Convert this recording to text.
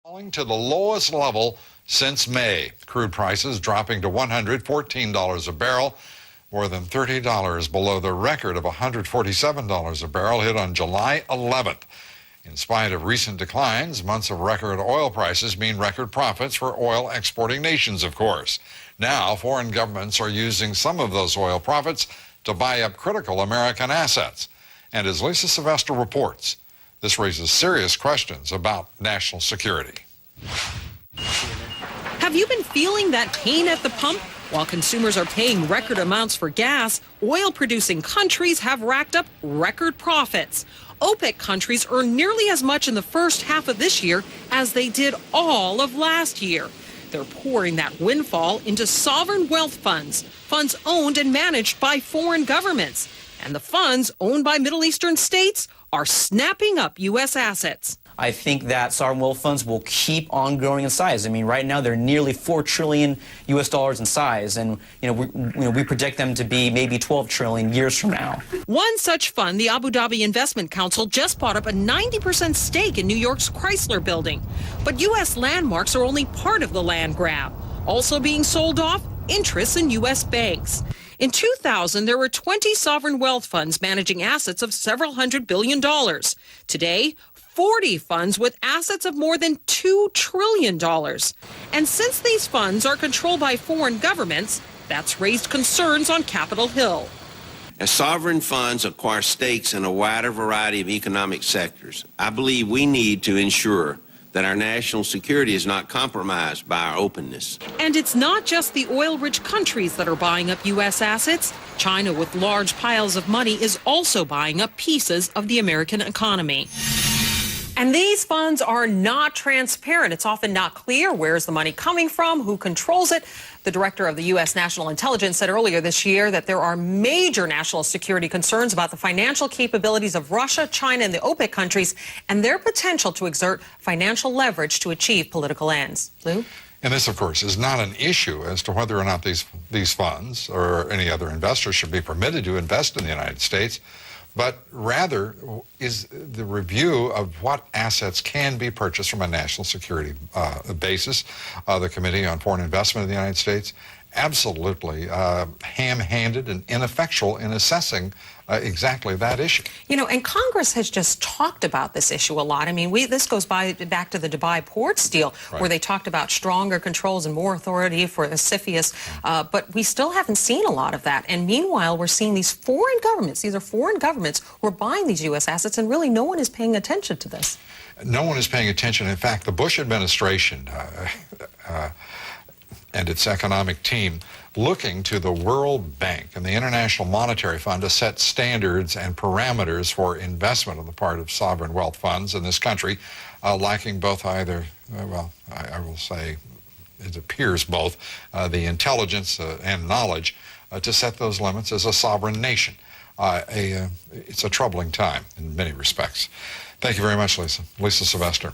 Falling to the lowest level since May. Crude prices dropping to $114 a barrel, more than $30 below the record of $147 a barrel hit on July 11th. In spite of recent declines, months of record oil prices mean record profits for oil exporting nations, of course. Now, foreign governments are using some of those oil profits to buy up critical American assets. And as Lisa Sylvester reports, this raises serious questions about national security. Have you been feeling that pain at the pump? While consumers are paying record amounts for gas, oil-producing countries have racked up record profits. OPEC countries earned nearly as much in the first half of this year as they did all of last year. They're pouring that windfall into sovereign wealth funds, funds owned and managed by foreign governments. And the funds owned by Middle Eastern states are snapping up U.S. assets. I think that sovereign wealth funds will keep on growing in size. I mean, right now they're nearly $4 trillion in size, and we project them to be maybe 12 trillion years from now. One such fund, the Abu Dhabi Investment Council, just bought up a 90% stake in New York's Chrysler Building. But U.S. landmarks are only part of the land grab. Also being sold off, interests in U.S. banks. In 2000, there were 20 sovereign wealth funds managing assets of several $100 billion. Today, 40 funds with assets of more than $2 trillion. And since these funds are controlled by foreign governments, that's raised concerns on Capitol Hill. As sovereign funds acquire stakes in a wider variety of economic sectors, I believe we need to ensure that our national security is not compromised by our openness. And it's not just the oil-rich countries that are buying up U.S. assets. China, with large piles of money, is also buying up pieces of the American economy. And these funds are not transparent. It's often not clear where's the money coming from, who controls it. The director of the U.S. National Intelligence said earlier this year that there are major national security concerns about the financial capabilities of Russia, China, and the OPEC countries and their potential to exert financial leverage to achieve political ends. Lou? And this, of course, is not an issue as to whether or not these funds or any other investors should be permitted to invest in the United States, but rather is the review of what assets can be purchased from a national security basis. The Committee on Foreign Investment of the United States absolutely ham-handed and ineffectual in assessing exactly that issue. You know, and Congress has just talked about this issue a lot. I mean, this goes back to the Dubai ports deal, right, where they talked about stronger controls and more authority for the CFIUS, but we still haven't seen a lot of that. And meanwhile, we're seeing these foreign governments, these are foreign governments who are buying these U.S. assets, and really no one is paying attention to this. No one is paying attention. In fact, the Bush administration and its economic team looking to the World Bank and the International Monetary Fund to set standards and parameters for investment on the part of sovereign wealth funds in this country, lacking both either, well, I will say it appears both, the intelligence and knowledge to set those limits as a sovereign nation. It's a troubling time in many respects. Thank you very much, Lisa. Lisa Sylvester.